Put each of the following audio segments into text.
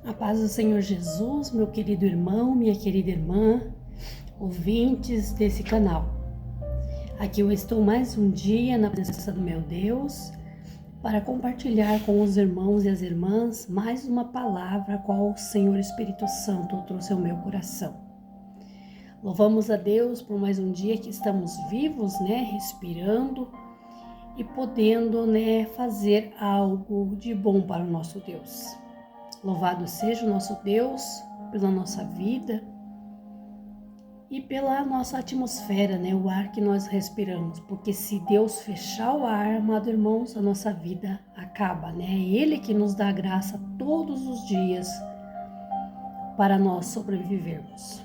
A paz do Senhor Jesus, meu querido irmão, minha querida irmã, ouvintes desse canal. Aqui eu estou mais um dia na presença do meu Deus para compartilhar com os irmãos e as irmãs mais uma palavra qual o Senhor Espírito Santo trouxe ao meu coração. Louvamos a Deus por mais um dia que estamos vivos, respirando e podendo, fazer algo de bom para o nosso Deus. Louvado seja o nosso Deus pela nossa vida e pela nossa atmosfera, o ar que nós respiramos. Porque se Deus fechar o ar, amado irmãos, a nossa vida acaba, É Ele que nos dá graça todos os dias para nós sobrevivermos.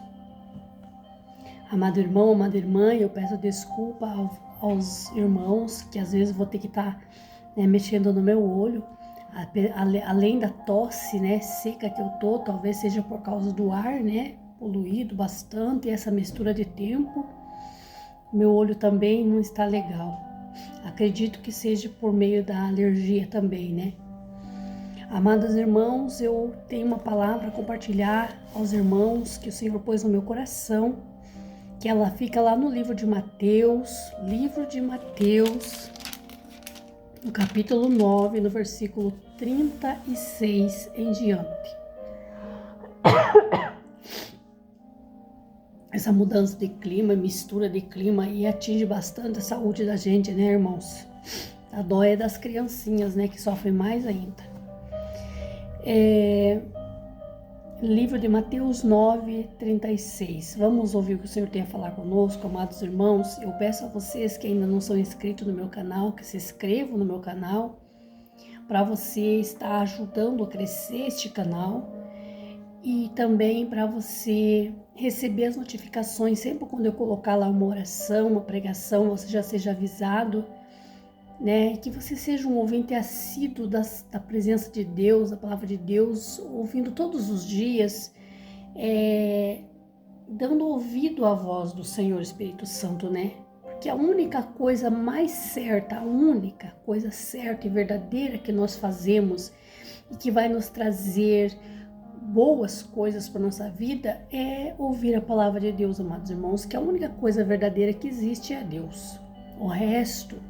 Amado irmão, amada irmã, eu peço desculpa aos irmãos que às vezes vou ter que estar mexendo no meu olho. Além da tosse, seca que eu tô, talvez seja por causa do ar, poluído bastante, essa mistura de tempo. Meu olho também não está legal. Acredito que seja por meio da alergia também, Amados irmãos, eu tenho uma palavra a compartilhar aos irmãos que o Senhor pôs no meu coração, que ela fica lá no livro de Mateus, no capítulo 9, no versículo 36 em diante. Essa mudança de clima, mistura de clima aí atinge bastante a saúde da gente, irmãos? A dó é das criancinhas, que sofrem mais ainda. Livro de Mateus 9, 36. Vamos ouvir o que o Senhor tem a falar conosco, amados irmãos. Eu peço a vocês que ainda não são inscritos no meu canal, que se inscrevam no meu canal, para você estar ajudando a crescer este canal e também para você receber as notificações sempre quando eu colocar lá uma oração, uma pregação, você já seja avisado, que você seja um ouvinte assíduo da presença de Deus, da palavra de Deus, ouvindo todos os dias, dando ouvido à voz do Senhor Espírito Santo, Porque a única coisa mais certa, a única coisa certa e verdadeira que nós fazemos e que vai nos trazer boas coisas para nossa vida é ouvir a palavra de Deus, amados irmãos, que a única coisa verdadeira que existe é Deus. O resto,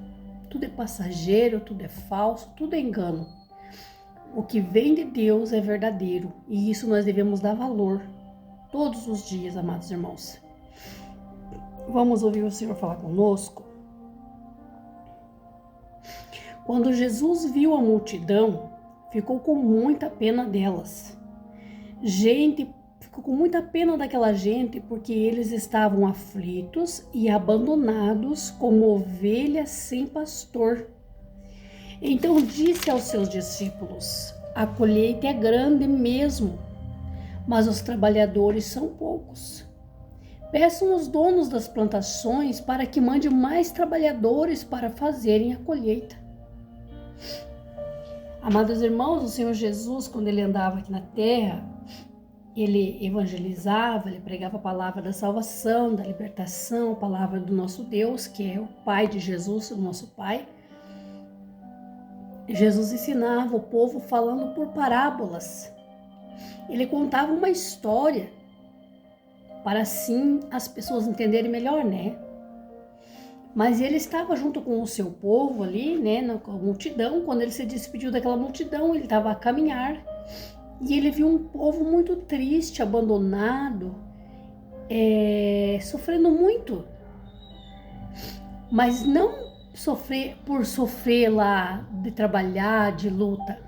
tudo é passageiro, tudo é falso, tudo é engano. O que vem de Deus é verdadeiro e isso nós devemos dar valor todos os dias, amados irmãos. Vamos ouvir o Senhor falar conosco. Quando Jesus viu a multidão, ficou com muita pena delas. Ficou com muita pena daquela gente porque eles estavam aflitos e abandonados como ovelhas sem pastor. Então disse aos seus discípulos: a colheita é grande mesmo, mas os trabalhadores são poucos. Peçam aos donos das plantações para que mande mais trabalhadores para fazerem a colheita. Amados irmãos, o Senhor Jesus, quando ele andava aqui na terra, ele evangelizava, ele pregava a palavra da salvação, da libertação, a palavra do nosso Deus, que é o Pai de Jesus, o nosso Pai. Jesus ensinava o povo falando por parábolas. Ele contava uma história para assim as pessoas entenderem melhor, Mas ele estava junto com o seu povo ali, na multidão. Quando ele se despediu daquela multidão, ele estava a caminhar e ele viu um povo muito triste, abandonado, sofrendo muito. Mas não sofrer lá de trabalhar, de luta.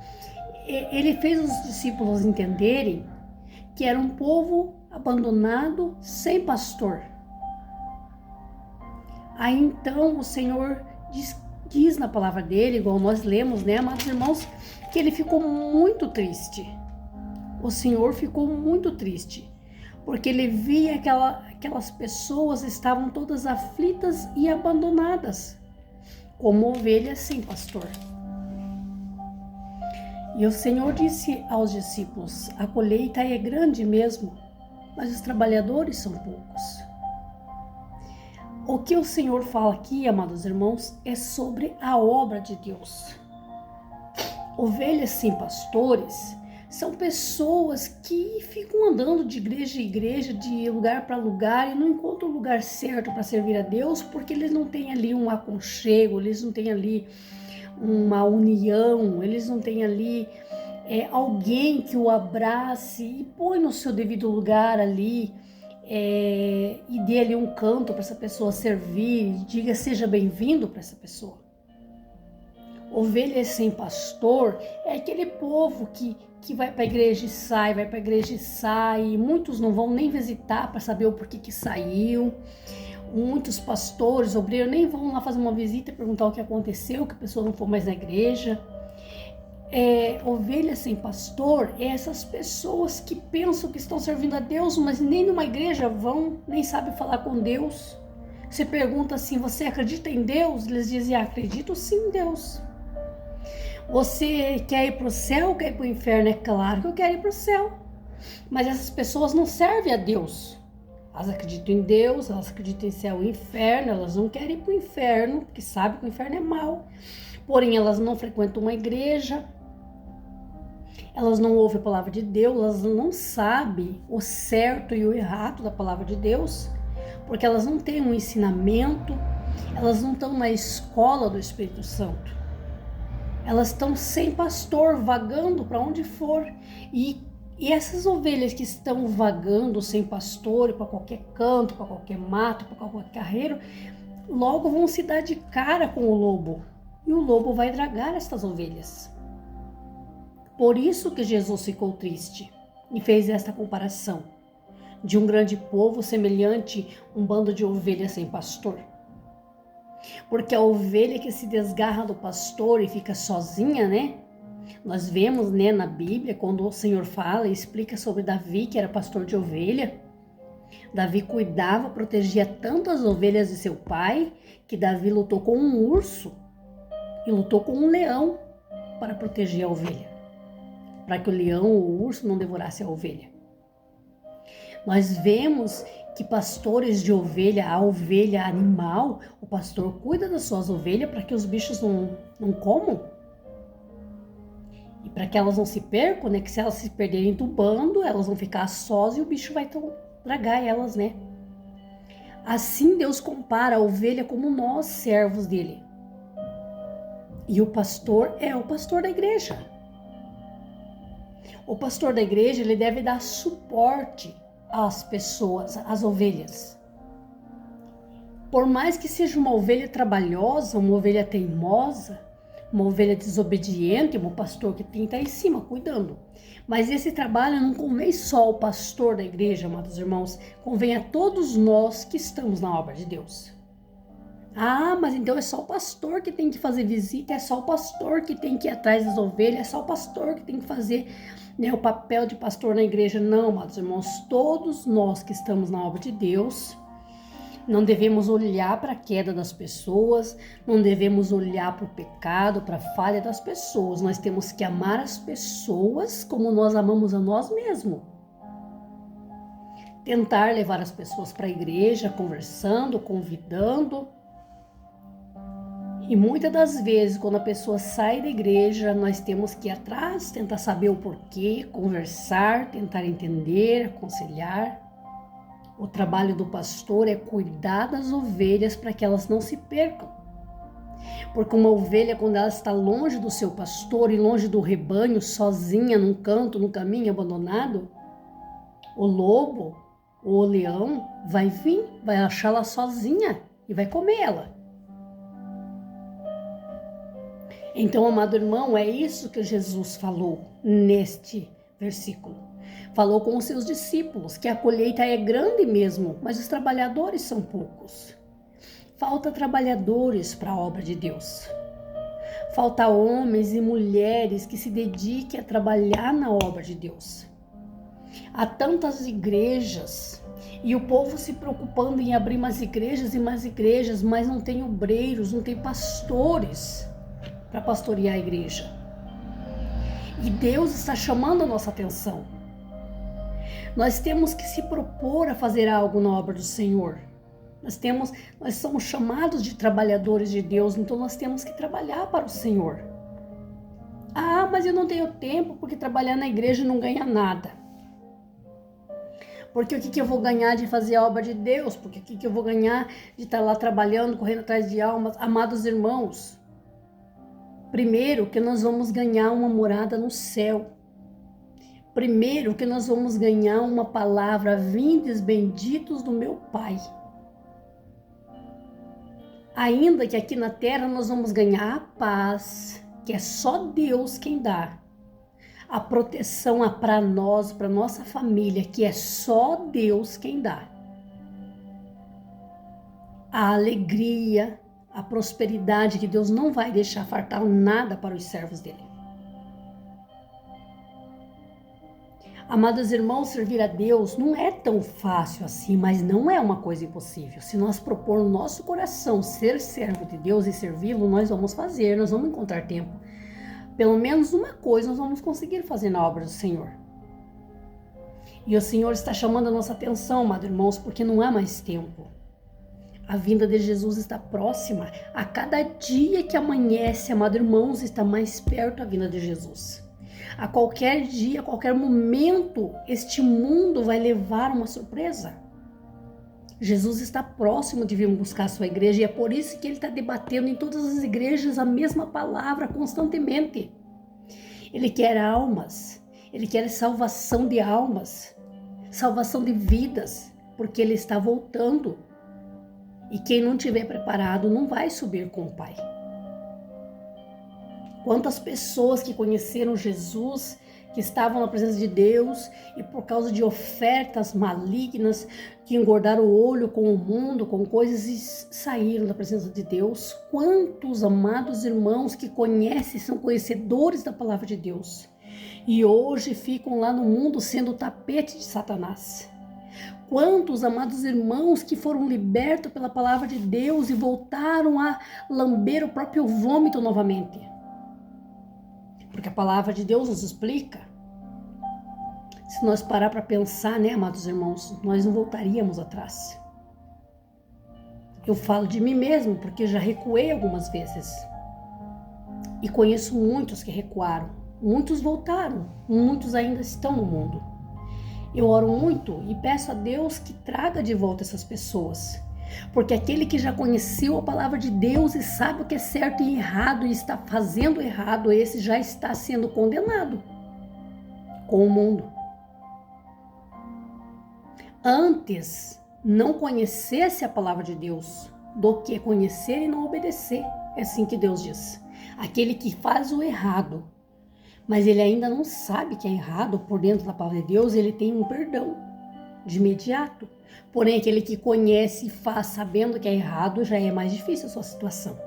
Ele fez os discípulos entenderem que era um povo abandonado, sem pastor. Aí então o Senhor diz na palavra dele, igual nós lemos, amados irmãos, que ele ficou muito triste. O Senhor ficou muito triste, porque ele via aquelas pessoas estavam todas aflitas e abandonadas, como ovelhas sem pastor. E o Senhor disse aos discípulos: a colheita é grande mesmo, mas os trabalhadores são poucos. O que o Senhor fala aqui, amados irmãos, é sobre a obra de Deus. Ovelhas sem pastores São pessoas que ficam andando de igreja em igreja, de lugar para lugar, e não encontram o lugar certo para servir a Deus, porque eles não têm ali um aconchego, eles não têm ali uma união, eles não têm ali alguém que o abrace e põe no seu devido lugar ali, e dê ali um canto para essa pessoa servir, e diga seja bem-vindo para essa pessoa. Ovelhas sem pastor é aquele povo que vai para a igreja e sai, vai para a igreja e sai, e muitos não vão nem visitar para saber o porquê que saiu. Muitos pastores, obreiros, nem vão lá fazer uma visita e perguntar o que aconteceu, que a pessoa não for mais na igreja. Ovelhas sem pastor é essas pessoas que pensam que estão servindo a Deus, mas nem numa igreja vão, nem sabem falar com Deus. Você pergunta assim, você acredita em Deus? Eles dizem, acredito sim em Deus. Você quer ir para o céu ou quer ir para o inferno? É claro que eu quero ir para o céu. Mas essas pessoas não servem a Deus. Elas acreditam em Deus, elas acreditam em céu e inferno, elas não querem ir para o inferno, porque sabem que o inferno é mau. Porém, elas não frequentam uma igreja, elas não ouvem a palavra de Deus, elas não sabem o certo e o errado da palavra de Deus, porque elas não têm um ensinamento, elas não estão na escola do Espírito Santo. Elas estão sem pastor, vagando para onde for. E essas ovelhas que estão vagando sem pastor, para qualquer canto, para qualquer mato, para qualquer carreiro, logo vão se dar de cara com o lobo. E o lobo vai dragar estas ovelhas. Por isso que Jesus ficou triste e fez esta comparação de um grande povo semelhante a um bando de ovelhas sem pastor. Porque a ovelha que se desgarra do pastor e fica sozinha, né? Nós vemos, né, na Bíblia, quando o Senhor fala e explica sobre Davi, que era pastor de ovelha. Davi cuidava, protegia tanto as ovelhas de seu pai, que Davi lutou com um urso e lutou com um leão para proteger a ovelha, para que o leão ou o urso não devorasse a ovelha. Nós vemos que pastores de ovelha, a ovelha animal, o pastor cuida das suas ovelhas para que os bichos não comam. E para que elas não se percam, né? Que se elas se perderem do bando, elas vão ficar sós e o bicho vai tragar elas, né? Assim Deus compara a ovelha como nós, servos dele. E o pastor é o pastor da igreja. O pastor da igreja, ele deve dar suporte às pessoas, às ovelhas. Por mais que seja uma ovelha trabalhosa, uma ovelha teimosa, uma ovelha desobediente, um pastor que tem que estar em cima, cuidando. Mas esse trabalho não convém só ao pastor da igreja, amados irmãos, convém a todos nós que estamos na obra de Deus. Ah, mas então é só o pastor que tem que fazer visita, é só o pastor que tem que ir atrás das ovelhas, é só o pastor que tem que fazer, né, o papel de pastor na igreja. Não, amados irmãos, todos nós que estamos na obra de Deus, não devemos olhar para a queda das pessoas, não devemos olhar para o pecado, para a falha das pessoas. Nós temos que amar as pessoas como nós amamos a nós mesmos. Tentar levar as pessoas para a igreja, conversando, convidando. E muitas das vezes, quando a pessoa sai da igreja, nós temos que ir atrás, tentar saber o porquê, conversar, tentar entender, aconselhar. O trabalho do pastor é cuidar das ovelhas para que elas não se percam. Porque uma ovelha, quando ela está longe do seu pastor e longe do rebanho, sozinha num canto, no caminho, abandonado, o lobo ou o leão vai vir, vai achá-la sozinha e vai comer ela. Então, amado irmão, é isso que Jesus falou neste versículo. Falou com os seus discípulos que a colheita é grande mesmo, mas os trabalhadores são poucos. Falta trabalhadores para a obra de Deus. Falta homens e mulheres que se dediquem a trabalhar na obra de Deus. Há tantas igrejas e o povo se preocupando em abrir mais igrejas, mas não tem obreiros, não tem pastores para pastorear a igreja. E Deus está chamando a nossa atenção. Nós temos que se propor a fazer algo na obra do Senhor. Nós somos chamados de trabalhadores de Deus, então nós temos que trabalhar para o Senhor. Ah, mas eu não tenho tempo porque trabalhar na igreja não ganha nada. Porque o que eu vou ganhar de fazer a obra de Deus? Porque o que eu vou ganhar de estar lá trabalhando, correndo atrás de almas? Amados irmãos, primeiro que nós vamos ganhar uma morada no céu. Primeiro que nós vamos ganhar uma palavra: vindes benditos do meu Pai. Ainda que aqui na terra nós vamos ganhar a paz, que é só Deus quem dá. A proteção para nós, para nossa família, que é só Deus quem dá. A alegria, a prosperidade, que Deus não vai deixar faltar nada para os servos dele. Amados irmãos, servir a Deus não é tão fácil assim, mas não é uma coisa impossível. Se nós propor no nosso coração ser servo de Deus e servi-lo, nós vamos fazer, nós vamos encontrar tempo. Pelo menos uma coisa nós vamos conseguir fazer na obra do Senhor. E o Senhor está chamando a nossa atenção, amados irmãos, porque não há mais tempo. A vinda de Jesus está próxima. A cada dia que amanhece, amados irmãos, está mais perto a vinda de Jesus. A qualquer dia, a qualquer momento, este mundo vai levar uma surpresa. Jesus está próximo de vir buscar a sua igreja e é por isso que ele está debatendo em todas as igrejas a mesma palavra constantemente. Ele quer almas, ele quer salvação de almas, salvação de vidas, porque ele está voltando. E quem não estiver preparado não vai subir com o Pai. Quantas pessoas que conheceram Jesus, que estavam na presença de Deus e por causa de ofertas malignas, que engordaram o olho com o mundo, com coisas e saíram da presença de Deus. Quantos amados irmãos que conhecem, são conhecedores da palavra de Deus e hoje ficam lá no mundo sendo o tapete de Satanás. Quantos amados irmãos que foram libertos pela palavra de Deus e voltaram a lamber o próprio vômito novamente. Porque a palavra de Deus nos explica. Se nós parar para pensar, né, amados irmãos, nós não voltaríamos atrás. Eu falo de mim mesmo, porque já recuei algumas vezes. E conheço muitos que recuaram. Muitos voltaram, muitos ainda estão no mundo. Eu oro muito e peço a Deus que traga de volta essas pessoas. Porque aquele que já conheceu a palavra de Deus e sabe o que é certo e errado e está fazendo errado, esse já está sendo condenado com o mundo. Antes, não conhecesse a palavra de Deus do que conhecer e não obedecer. É assim que Deus diz. Aquele que faz o errado, mas ele ainda não sabe que é errado por dentro da palavra de Deus, ele tem um perdão de imediato. Porém, aquele que conhece e faz sabendo que é errado, já é mais difícil a sua situação.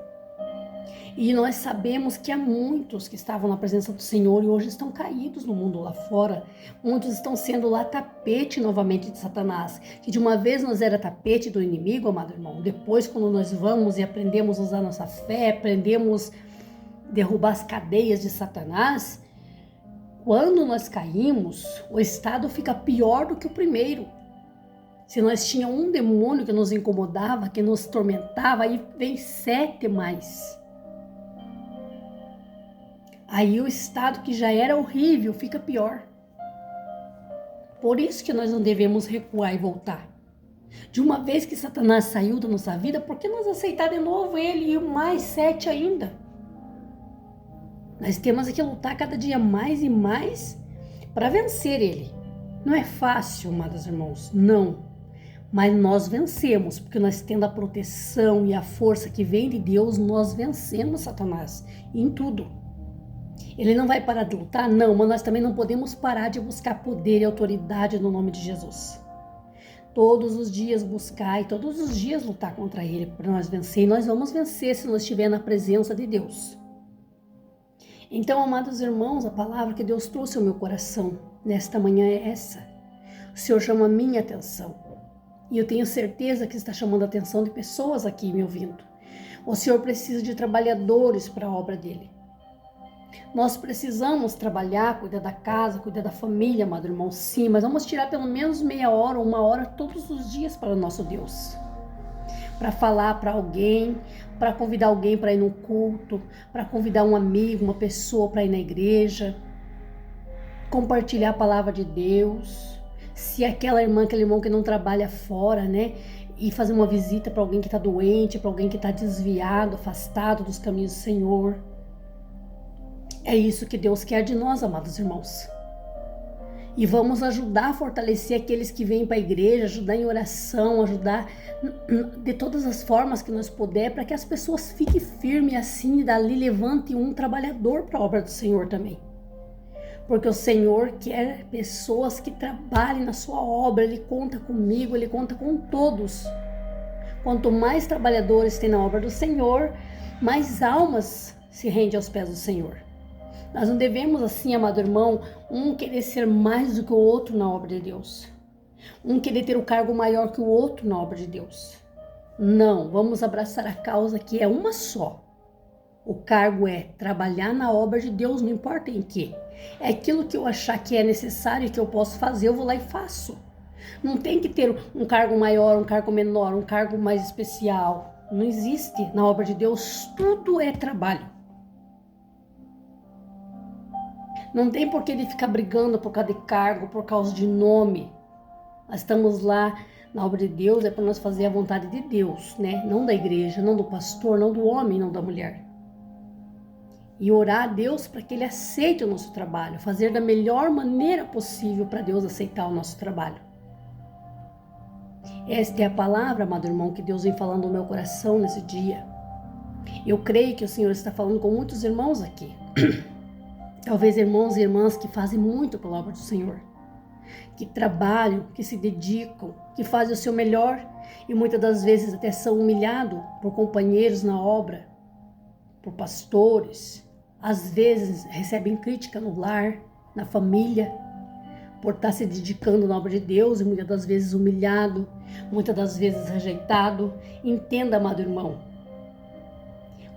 E nós sabemos que há muitos que estavam na presença do Senhor e hoje estão caídos no mundo lá fora. Muitos estão sendo lá tapete novamente de Satanás. Que de uma vez nós era tapete do inimigo, amado irmão. Depois, quando nós vamos e aprendemos a usar nossa fé, aprendemos a derrubar as cadeias de Satanás, quando nós caímos, o estado fica pior do que o primeiro. Se nós tínhamos um demônio que nos incomodava, que nos tormentava, aí vem 7 mais. Aí o estado que já era horrível fica pior. Por isso que nós não devemos recuar e voltar. De uma vez que Satanás saiu da nossa vida, por que nós aceitar de novo ele e mais 7 ainda? Nós temos que lutar cada dia mais e mais para vencer ele. Não é fácil, amados irmãos, não. Mas nós vencemos, porque nós tendo a proteção e a força que vem de Deus, nós vencemos Satanás em tudo. Ele não vai parar de lutar? Não, mas nós também não podemos parar de buscar poder e autoridade no nome de Jesus. Todos os dias buscar e todos os dias lutar contra ele para nós vencer. E nós vamos vencer se nós estivermos na presença de Deus. Então, amados irmãos, a palavra que Deus trouxe ao meu coração nesta manhã é essa. O Senhor chama a minha atenção. E eu tenho certeza que está chamando a atenção de pessoas aqui me ouvindo. O Senhor precisa de trabalhadores para a obra dele. Nós precisamos trabalhar, cuidar da casa, cuidar da família, amado irmão, sim, mas vamos tirar pelo menos meia hora ou 1 hora todos os dias para o nosso Deus. para falar para alguém, para convidar alguém para ir no culto, para convidar um amigo, uma pessoa para ir na igreja, compartilhar a palavra de Deus. Se aquela irmã, aquele irmão que não trabalha fora, né, e fazer uma visita para alguém que está doente, para alguém que está desviado, afastado dos caminhos do Senhor. É isso que Deus quer de nós, amados irmãos. E vamos ajudar a fortalecer aqueles que vêm para a igreja, ajudar em oração, ajudar de todas as formas que nós puder, para que as pessoas fiquem firmes assim, e dali levante um trabalhador para a obra do Senhor também. Porque o Senhor quer pessoas que trabalhem na sua obra, Ele conta comigo, Ele conta com todos. Quanto mais trabalhadores tem na obra do Senhor, mais almas se rendem aos pés do Senhor. Nós não devemos assim, amado irmão, um querer ser mais do que o outro na obra de Deus. Um querer ter o cargo maior que o outro na obra de Deus. Não, vamos abraçar a causa que é uma só. O cargo é trabalhar na obra de Deus, não importa em que. É aquilo que eu achar que é necessário e que eu posso fazer, eu vou lá e faço. Não tem que ter um cargo maior, um cargo menor, um cargo mais especial. Não existe na obra de Deus, tudo é trabalho. Não tem por que ele ficar brigando por causa de cargo, por causa de nome. Nós estamos lá na obra de Deus, é para nós fazer a vontade de Deus, né? Não da igreja, não do pastor, não do homem, não da mulher. E orar a Deus para que Ele aceite o nosso trabalho, fazer da melhor maneira possível para Deus aceitar o nosso trabalho. Esta é a palavra, amado irmão, que Deus vem falando no meu coração nesse dia. Eu creio que o Senhor está falando com muitos irmãos aqui. Talvez irmãos e irmãs que fazem muito pela obra do Senhor, que trabalham, que se dedicam, que fazem o seu melhor e muitas das vezes até são humilhados por companheiros na obra, por pastores. Às vezes recebem crítica no lar, na família, por estar se dedicando na obra de Deus e muitas das vezes humilhado, muitas das vezes rejeitado. Entenda, amado irmão,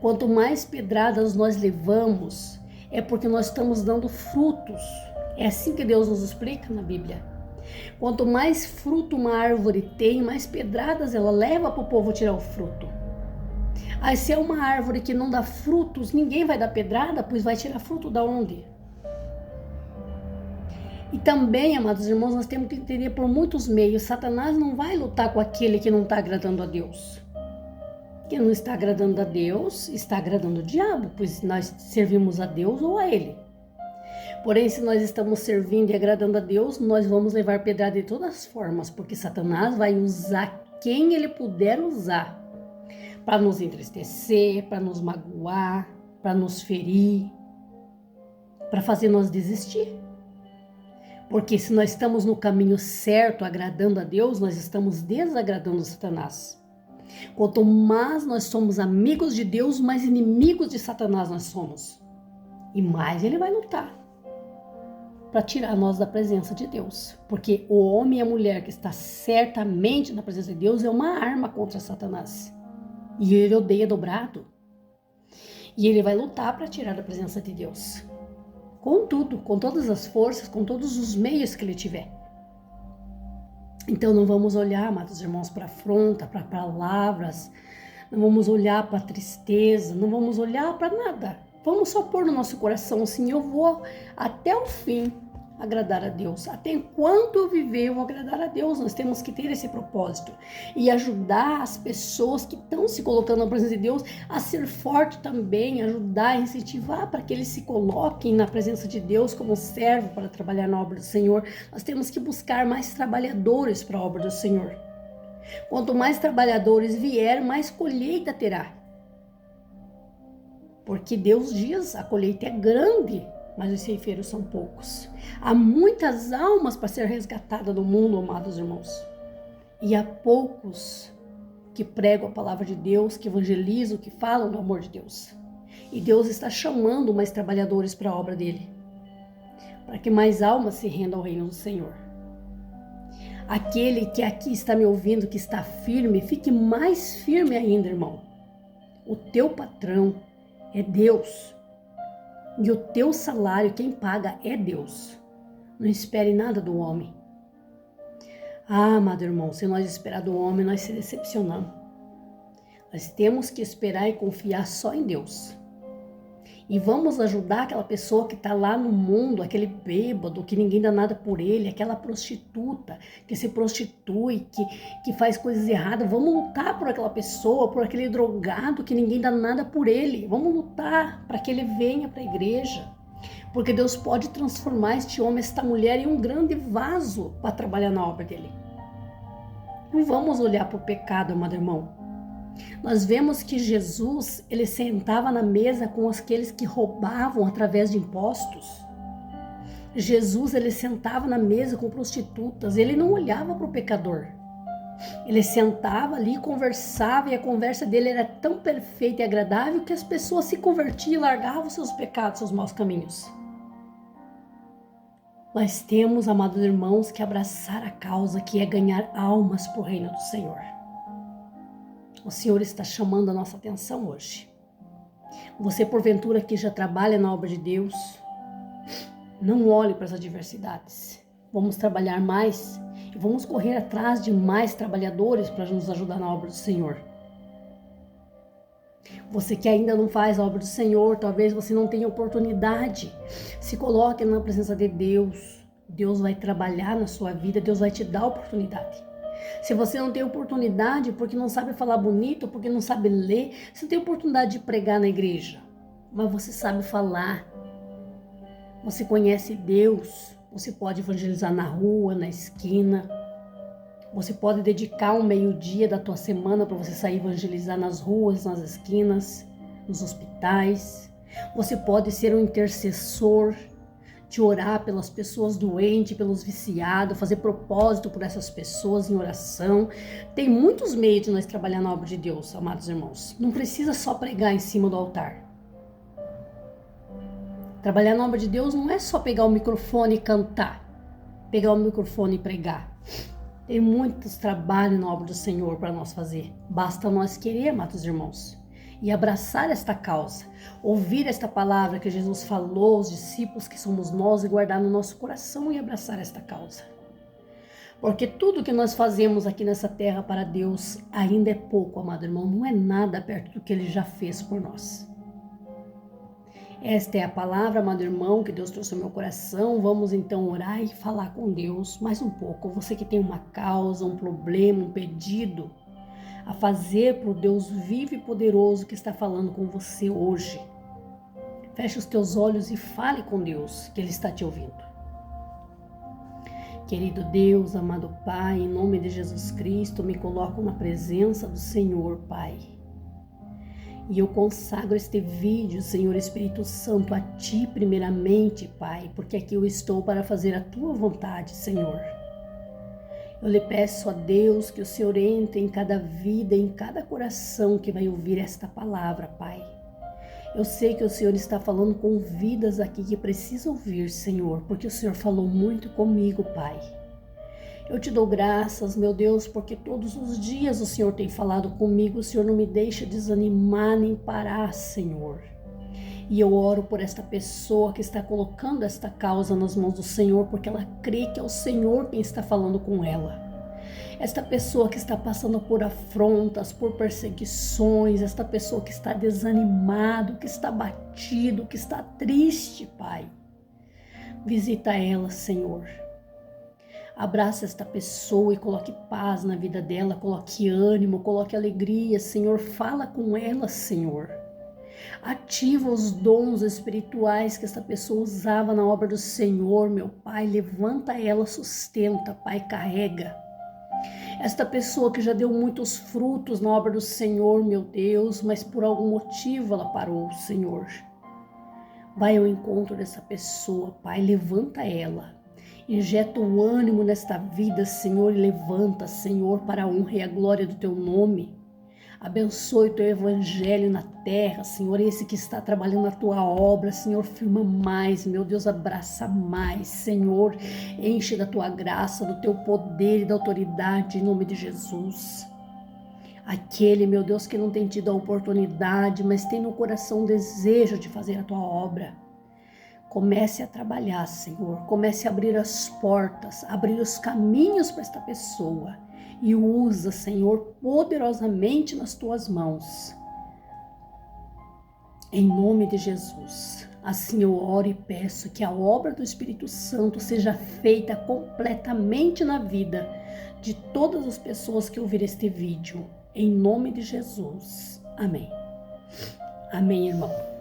quanto mais pedradas nós levamos, é porque nós estamos dando frutos. É assim que Deus nos explica na Bíblia. Quanto mais fruto uma árvore tem, mais pedradas ela leva para o povo tirar o fruto. Aí se é uma árvore que não dá frutos, ninguém vai dar pedrada, pois vai tirar fruto da onde? E também, amados irmãos, nós temos que entender por muitos meios, Satanás não vai lutar com aquele que não está agradando a Deus. Quem não está agradando a Deus, está agradando o diabo, pois nós servimos a Deus ou a ele. Porém, se nós estamos servindo e agradando a Deus, nós vamos levar pedrada de todas as formas, porque Satanás vai usar quem ele puder usar para nos entristecer, para nos magoar, para nos ferir, para fazer nós desistir. Porque se nós estamos no caminho certo, agradando a Deus, nós estamos desagradando Satanás. Quanto mais nós somos amigos de Deus, mais inimigos de Satanás nós somos. E mais ele vai lutar para tirar nós da presença de Deus. Porque o homem e a mulher que está certamente na presença de Deus é uma arma contra Satanás. E ele odeia dobrado. E ele vai lutar para tirar da presença de Deus. Com tudo, com todas as forças, com todos os meios que ele tiver. Então não vamos olhar, amados irmãos, para afronta, para palavras, não vamos olhar para tristeza, não vamos olhar para nada. Vamos só pôr no nosso coração assim, eu vou até o fim agradar a Deus. Até enquanto eu viver, eu vou agradar a Deus. Nós temos que ter esse propósito e ajudar as pessoas que estão se colocando na presença de Deus a ser forte também, ajudar, incentivar para que eles se coloquem na presença de Deus como servo para trabalhar na obra do Senhor. Nós temos que buscar mais trabalhadores para a obra do Senhor. Quanto mais trabalhadores vier, mais colheita terá. Porque Deus diz, a colheita é grande, mas os ceifeiros são poucos. Há muitas almas para ser resgatadas no mundo, amados irmãos. E há poucos que pregam a palavra de Deus, que evangelizam, que falam do amor de Deus. E Deus está chamando mais trabalhadores para a obra dele, para que mais almas se rendam ao reino do Senhor. Aquele que aqui está me ouvindo, que está firme, fique mais firme ainda, irmão. O teu patrão é Deus. E o teu salário, quem paga é Deus. Não espere nada do homem. Ah, amado irmão, se nós esperar do homem, nós se decepcionamos. Nós temos que esperar e confiar só em Deus. E vamos ajudar aquela pessoa que está lá no mundo, aquele bêbado, que ninguém dá nada por ele, aquela prostituta que se prostitui, que faz coisas erradas. Vamos lutar por aquela pessoa, por aquele drogado que ninguém dá nada por ele. Vamos lutar para que ele venha para a igreja. Porque Deus pode transformar este homem, esta mulher em um grande vaso para trabalhar na obra dele. Não vamos olhar para o pecado, amado irmão. Nós vemos que Jesus, ele sentava na mesa com aqueles que roubavam através de impostos. Jesus, ele sentava na mesa com prostitutas, ele não olhava para o pecador. Ele sentava ali, conversava, e a conversa dele era tão perfeita e agradável que as pessoas se convertiam e largavam seus pecados, seus maus caminhos. Nós temos, amados irmãos, que abraçar a causa que é ganhar almas para o reino do Senhor. O Senhor está chamando a nossa atenção hoje. Você, porventura, que já trabalha na obra de Deus, não olhe para as adversidades. Vamos trabalhar mais e vamos correr atrás de mais trabalhadores para nos ajudar na obra do Senhor. Você que ainda não faz a obra do Senhor, talvez você não tenha oportunidade. Se coloque na presença de Deus. Deus vai trabalhar na sua vida, Deus vai te dar a oportunidade. Se você não tem oportunidade porque não sabe falar bonito, porque não sabe ler, você não tem oportunidade de pregar na igreja, mas você sabe falar, você conhece Deus, você pode evangelizar na rua, na esquina, você pode dedicar um meio-dia da tua semana para você sair evangelizar nas ruas, nas esquinas, nos hospitais. Você pode ser um intercessor, de orar pelas pessoas doentes, pelos viciados, fazer propósito por essas pessoas em oração. Tem muitos meios de nós trabalhar na obra de Deus, amados irmãos. Não precisa só pregar em cima do altar. Trabalhar na obra de Deus não é só pegar o microfone e cantar, pegar o microfone e pregar. Tem muitos trabalhos na obra do Senhor para nós fazer. Basta nós querer, amados irmãos, e abraçar esta causa, ouvir esta palavra que Jesus falou aos discípulos, que somos nós, e guardar no nosso coração e abraçar esta causa. Porque tudo que nós fazemos aqui nessa terra para Deus ainda é pouco, amado irmão, não é nada perto do que Ele já fez por nós. Esta é a palavra, amado irmão, que Deus trouxe ao meu coração. Vamos então orar e falar com Deus mais um pouco. Você que tem uma causa, um problema, um pedido a fazer para o Deus vivo e poderoso que está falando com você hoje. Feche os teus olhos e fale com Deus, que Ele está te ouvindo. Querido Deus, amado Pai, em nome de Jesus Cristo, me coloco na presença do Senhor, Pai. E eu consagro este vídeo, Senhor Espírito Santo, a Ti primeiramente, Pai, porque aqui eu estou para fazer a Tua vontade, Senhor. Eu lhe peço a Deus que o Senhor entre em cada vida, em cada coração que vai ouvir esta palavra, Pai. Eu sei que o Senhor está falando com vidas aqui que precisam ouvir, Senhor, porque o Senhor falou muito comigo, Pai. Eu te dou graças, meu Deus, porque todos os dias o Senhor tem falado comigo, o Senhor não me deixa desanimar nem parar, Senhor. E eu oro por esta pessoa que está colocando esta causa nas mãos do Senhor, porque ela crê que é o Senhor quem está falando com ela. Esta pessoa que está passando por afrontas, por perseguições, esta pessoa que está desanimado, que está abatido, que está triste, Pai. Visita ela, Senhor. Abraça esta pessoa e coloque paz na vida dela, coloque ânimo, coloque alegria, Senhor. Fala com ela, Senhor. Ativa os dons espirituais que esta pessoa usava na obra do Senhor, meu Pai. Levanta ela, sustenta, Pai, carrega. Esta pessoa que já deu muitos frutos na obra do Senhor, meu Deus, mas por algum motivo ela parou, Senhor. Vai ao encontro dessa pessoa, Pai, levanta ela. Injeta o ânimo nesta vida, Senhor, e levanta, Senhor, para a honra e a glória do Teu nome. Abençoe o Teu evangelho na terra, Senhor, esse que está trabalhando na Tua obra, Senhor, firma mais, meu Deus, abraça mais, Senhor, enche da Tua graça, do Teu poder e da autoridade, em nome de Jesus. Aquele, meu Deus, que não tem tido a oportunidade, mas tem no coração o desejo de fazer a Tua obra. Comece a trabalhar, Senhor. Comece a abrir as portas, abrir os caminhos para esta pessoa. e o usa, Senhor, poderosamente nas tuas mãos. Em nome de Jesus. Assim eu oro e peço que a obra do Espírito Santo seja feita completamente na vida de todas as pessoas que ouvirem este vídeo. Em nome de Jesus. Amém. Amém, irmão.